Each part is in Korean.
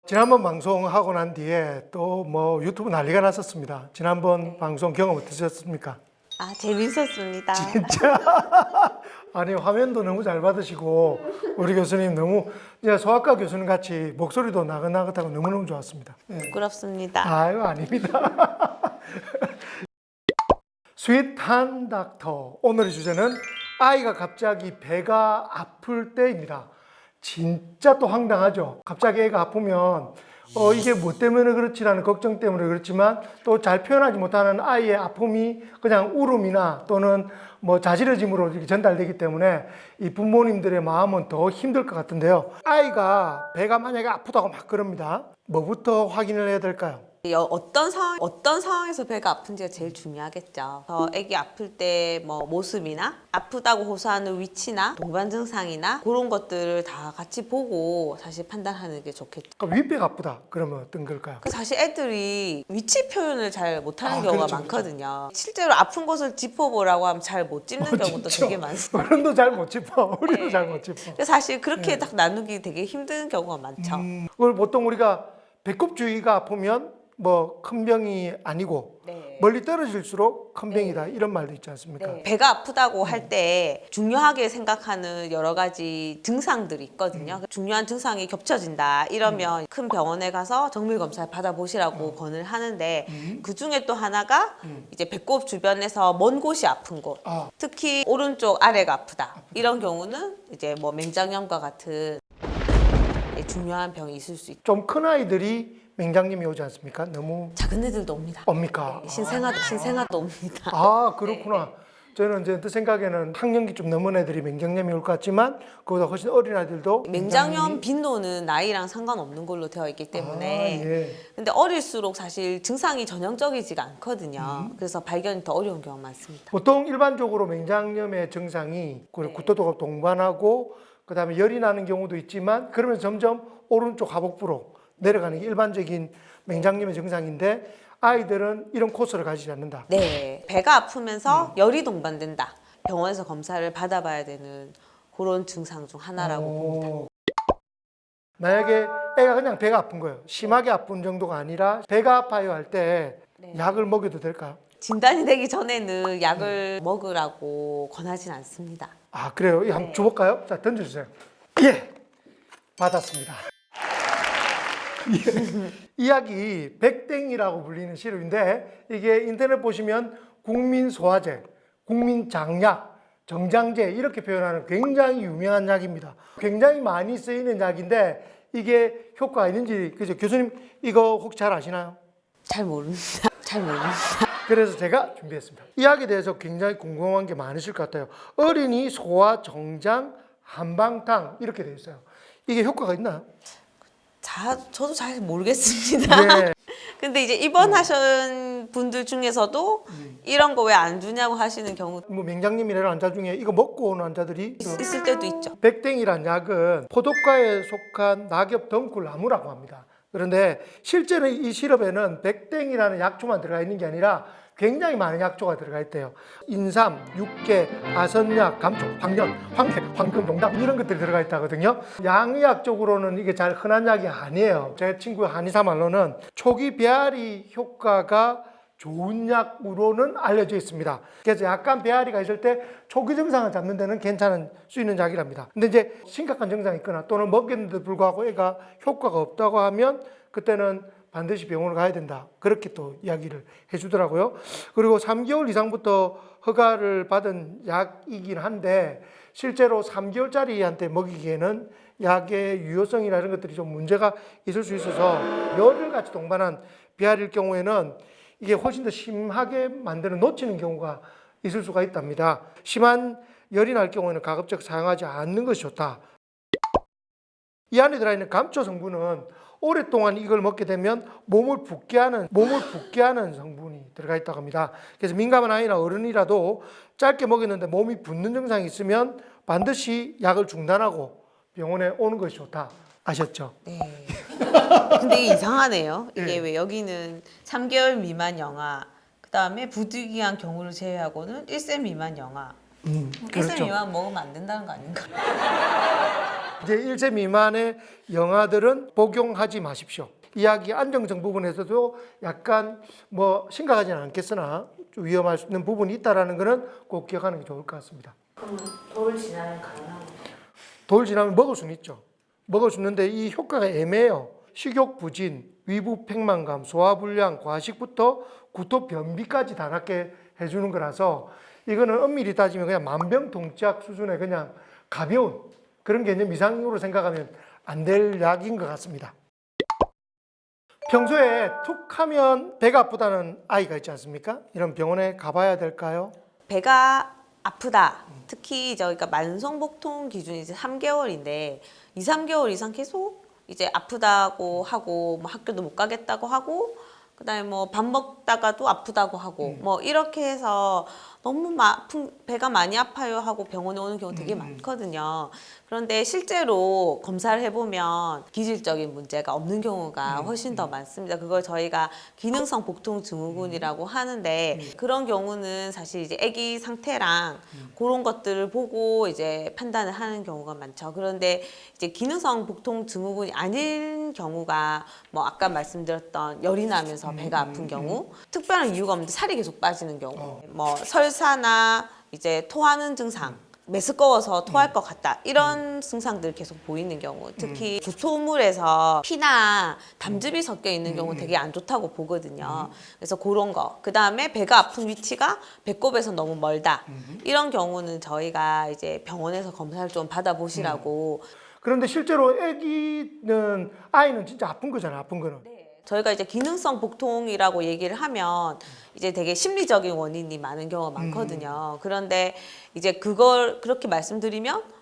지난번 방송하고 난 뒤에 또 뭐 유튜브 난리가 났었습니다. 지난번 방송 경험 어떠셨습니까? 아, 재밌었습니다. 진짜 아니 화면도 너무 잘 받으시고 우리 교수님 너무 이제 소아과 교수님 같이 목소리도 나긋나긋하고 너무너무 좋았습니다. 네. 부끄럽습니다. 아유 아닙니다. 스윗한 닥터 오늘의 주제는 아이가 갑자기 배가 아플 때입니다. 진짜 또 황당하죠. 갑자기 애가 아프면 이게 뭐 때문에 그렇지라는 걱정 때문에 그렇지만 또 잘 표현하지 못하는 아이의 아픔이 그냥 울음이나 또는 뭐 자지러짐으로 이렇게 전달되기 때문에 이 부모님들의 마음은 더 힘들 것 같은데요. 아이가 배가 만약에 아프다고 막 그럽니다. 뭐부터 확인을 해야 될까요? 어떤 상황에서 배가 아픈지가 제일 중요하겠죠. 아기 아플 때 뭐 모습이나 아프다고 호소하는 위치나 동반 증상이나 그런 것들을 다 같이 보고 사실 판단하는 게 좋겠죠. 그러니까 윗배가 아프다. 그러면 어떤 걸까요? 사실 애들이 위치 표현을 잘 못하는 경우가 그렇죠, 많거든요. 실제로 아픈 곳을 짚어보라고 하면 잘 못 짚는 경우도 진짜. 되게 많습니다. 어른도 잘 못 짚어. 우리도 잘 못 짚어. 그래서 사실 그렇게 딱 나누기 되게 힘든 경우가 많죠. 그걸 보통 우리가 배꼽 주위가 아프면 뭐 큰 병이 아니고 네. 멀리 떨어질수록 큰 병이다 이런 말도 있지 않습니까? 배가 아프다고 할 때 중요하게 생각하는 여러 가지 증상들이 있거든요. 중요한 증상이 겹쳐진다 이러면 큰 병원에 가서 정밀 검사를 받아보시라고 권을 하는데 그 중에 또 하나가 이제 배꼽 주변에서 먼 곳이 아픈 곳, 아. 특히 오른쪽 아래가 아프다 이런 경우는 이제 뭐 맹장염과 같은 중요한 병이 있을 수 있죠. 좀 큰 아이들이 맹장염이 오지 않습니까? 너무 작은 애들도 옵니다. 옵니까? 신생아도 옵니다. 아 그렇구나. 저는 이제 제 생각에는 학년기 좀 넘은 애들이 맹장염이 올 것 같지만 그보다 훨씬 어린 아이들도 맹장염 빈도는 나이랑 상관없는 걸로 되어 있기 때문에 예. 근데 어릴수록 사실 증상이 전형적이지가 않거든요. 그래서 발견이 더 어려운 경우가 많습니다. 보통 일반적으로 맹장염의 증상이 구토도 동반하고 그다음에 열이 나는 경우도 있지만 그러면 점점 오른쪽 하복부로 내려가는 게 일반적인 맹장염의 증상인데 아이들은 이런 코스를 가지지 않는다. 네, 배가 아프면서 열이 동반된다. 병원에서 검사를 받아봐야 되는 그런 증상 중 하나라고 봅니다. 만약에 애가 그냥 배가 아픈 거예요. 심하게 아픈 정도가 아니라 배가 아파요 할 때 약을 먹여도 될까요? 진단이 되기 전에는 약을 먹으라고 권하진 않습니다. 아 그래요? 이거 한번 줘볼까요? 자 던져주세요. 예, 받았습니다. 이 약이 백땡이라고 불리는 시럽인데 이게 인터넷 보시면 국민소화제, 국민장약, 정장제 이렇게 표현하는 굉장히 유명한 약입니다. 굉장히 많이 쓰이는 약인데 이게 효과가 있는지 그죠? 교수님 이거 혹시 잘 아시나요? 잘 모릅니다. 잘 모릅니다. 그래서 제가 준비했습니다. 이 약에 대해서 굉장히 궁금한 게 많으실 것 같아요. 어린이 소화 정장 한방탕 이렇게 되어 있어요. 이게 효과가 있나요? 저도 잘 모르겠습니다. 예. 근데 이제 입원하신 분들 중에서도 이런 거 왜 안 주냐고 하시는 경우 뭐 맹장염이라는 환자 중에 이거 먹고 오는 환자들이 있을 때도 있죠. 백땡이란 약은 포도과에 속한 낙엽 덩굴나무라고 합니다. 그런데 실제는 이 시럽에는 백땡이라는 약초만 들어가 있는 게 아니라 굉장히 많은 약초가 들어가 있대요. 인삼, 육개, 아선약, 감초, 황련, 황태, 황금, 농당 이런 것들이 들어가 있다거든요. 양의학적으로는 이게 잘 흔한 약이 아니에요. 제 친구 한의사 말로는 초기 배앓이 효과가 좋은 약으로는 알려져 있습니다. 그래서 약간 배앓이가 있을 때 초기 증상을 잡는 데는 괜찮을 수 있는 약이랍니다. 근데 이제 심각한 증상이 있거나 또는 먹였는데도 불구하고 애가 효과가 없다고 하면 그때는 반드시 병원을 가야 된다. 그렇게 또 이야기를 해주더라고요. 그리고 3개월 이상부터 허가를 받은 약이긴 한데 실제로 3개월짜리한테 먹이기에는 약의 유효성이나 이런 것들이 좀 문제가 있을 수 있어서 열을 같이 동반한 배앓이일 경우에는 이게 훨씬 더 심하게 만드는 놓치는 경우가 있을 수가 있답니다. 심한 열이 날 경우에는 가급적 사용하지 않는 것이 좋다. 이 안에 들어있는 감초 성분은 오랫동안 이걸 먹게 되면 몸을 붓게 하는 성분이 들어가 있다고 합니다. 그래서 민감한 아이나 어른이라도 짧게 먹였는데 몸이 붓는 증상이 있으면 반드시 약을 중단하고 병원에 오는 것이 좋다. 아셨죠? 네. 근데 이게 이상하네요. 이게 네. 왜 여기는 3개월 미만 영아, 그 다음에 부득이한 경우를 제외하고는 1세 미만 영아. 1세 그렇죠. 미만 먹으면 안 된다는 거 아닌가? 이제 1세 미만의 영아들은 복용하지 마십시오. 이야기 안정성 부분에서도 약간 뭐 심각하지는 않겠으나 좀 위험할 수 있는 부분이 있다는 것은 꼭 기억하는 게 좋을 것 같습니다. 그러면 돌 지나면 가능한 거죠? 돌 지나면 먹을 수는 있죠. 먹을 수 있는데 이 효과가 애매해요. 식욕 부진, 위부 팽만감, 소화불량, 과식부터 구토 변비까지 다 낫게 해주는 거라서 이거는 엄밀히 따지면 그냥 만병통치약 수준의 그냥 가벼운 그런 개념 이상으로 생각하면 안 될 약인 것 같습니다. 평소에 툭 하면 배가 아프다는 아이가 있지 않습니까? 이런 병원에 가봐야 될까요? 배가 아프다. 특히 저희가 만성복통 기준이 이제 3개월인데 2, 3개월 이상 계속 이제 아프다고 하고 뭐 학교도 못 가겠다고 하고 그다음에 뭐 밥 먹다가도 아프다고 하고 뭐 이렇게 해서 너무 배가 많이 아파요 하고 병원에 오는 경우 되게 많거든요. 그런데 실제로 검사를 해보면 기질적인 문제가 없는 경우가 훨씬 더 많습니다. 그걸 저희가 기능성 복통 증후군이라고 하는데 그런 경우는 사실 이제 아기 상태랑 그런 것들을 보고 이제 판단을 하는 경우가 많죠. 그런데 이제 기능성 복통 증후군이 아닌 경우가 뭐 아까 말씀드렸던 열이 나면서 배가 아픈 경우, 특별한 이유가 없는데 살이 계속 빠지는 경우, 뭐 설사나 이제 토하는 증상, 메스꺼워서 토할 것 같다 이런 증상들 계속 보이는 경우, 특히 구토물에서 피나 담즙이 섞여 있는 경우 되게 안 좋다고 보거든요. 그래서 그런 거, 그 다음에 배가 아픈 위치가 배꼽에서 너무 멀다 이런 경우는 저희가 이제 병원에서 검사를 좀 받아보시라고. 그런데 실제로 아이는 진짜 아픈 거잖아요. 아픈 거는. 저희가 이제 기능성 복통이라고 얘기를 하면 이제 되게 심리적인 원인이 많은 경우가 많거든요. 그런데 이제 그걸 그렇게 말씀드리면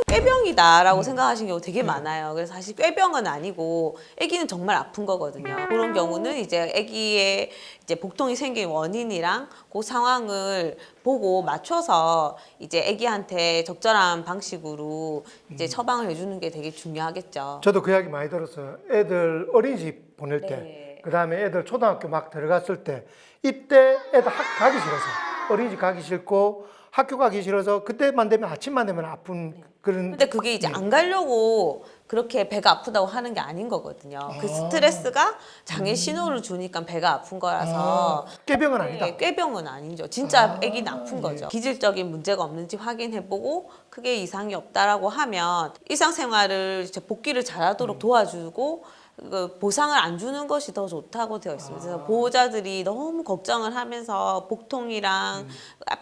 꾀병이다라고 생각하시는 경우 되게 많아요. 그래서 사실 꾀병은 아니고 아기는 정말 아픈 거거든요. 그런 경우는 이제 아기의 이제 복통이 생긴 원인이랑 그 상황을 보고 맞춰서 이제 아기한테 적절한 방식으로 이제 처방을 해주는 게 되게 중요하겠죠. 저도 그 이야기 많이 들었어요. 애들 어린이집 보낼 때, 네. 그다음에 애들 초등학교 막 들어갔을 때, 이때 애들 가기 싫어서 어린이집 가기 싫고 학교 가기 싫어서 그때만 되면 아침만 되면 아픈 그런. 근데 그게 이제 안 가려고 그렇게 배가 아프다고 하는 게 아닌 거거든요. 그 스트레스가 장애 신호를 주니까 배가 아픈 거라서. 꾀병은 아니다. 네, 꾀병은 아니죠. 진짜 아기는 아픈 거죠. 기질적인 문제가 없는지 확인해보고 크게 이상이 없다라고 하면 일상생활을 이제 복귀를 잘하도록 도와주고 그 보상을 안 주는 것이 더 좋다고 되어 있습니다. 그래서 보호자들이 너무 걱정을 하면서 복통이랑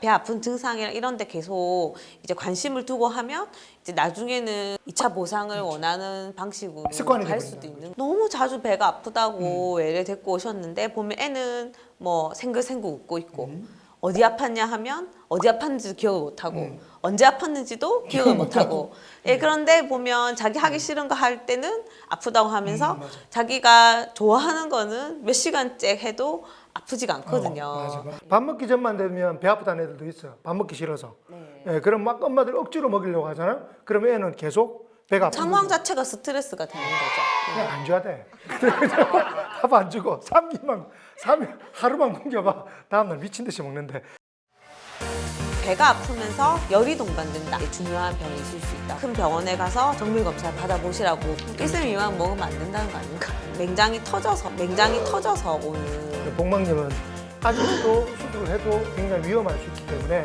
배 아픈 증상이랑 이런 데 계속 이제 관심을 두고 하면 이제 나중에는 2차 보상을 원하는 방식으로 습관이 갈 돼버린다. 수도 있는. 너무 자주 배가 아프다고 애를 데리고 오셨는데 보면 애는 뭐 생글생글 웃고 있고 어디 아팠냐 하면 어디 아팠는지도 기억을 못하고 언제 아팠는지도 기억을 못하고. 예, 그런데 보면 자기 하기 싫은 거 할 때는 아프다고 하면서 자기가 좋아하는 거는 몇 시간째 해도 아프지가 않거든요. 맞아. 밥 먹기 전만 되면 배 아프다는 애들도 있어요. 밥 먹기 싫어서. 네. 예, 그럼 막 엄마들 억지로 먹이려고 하잖아요. 그러면 애는 계속 배가 아픈 상황 거죠. 자체가 스트레스가 되는 거죠. 그냥 안 줘야 돼. 밥 안 주고 3일 하루만 굶겨봐. 다음날 미친 듯이 먹는데. 배가 아프면서 열이 동반된다. 이게 중요한 병이 있을 수 있다. 큰 병원에 가서 정밀 검사를 받아보시라고. 1세 미만 먹으면 안 된다는 거 아닌가? 맹장이 터져서 오는. 복막님은 아직도 수술을 해도 굉장히 위험할 수 있기 때문에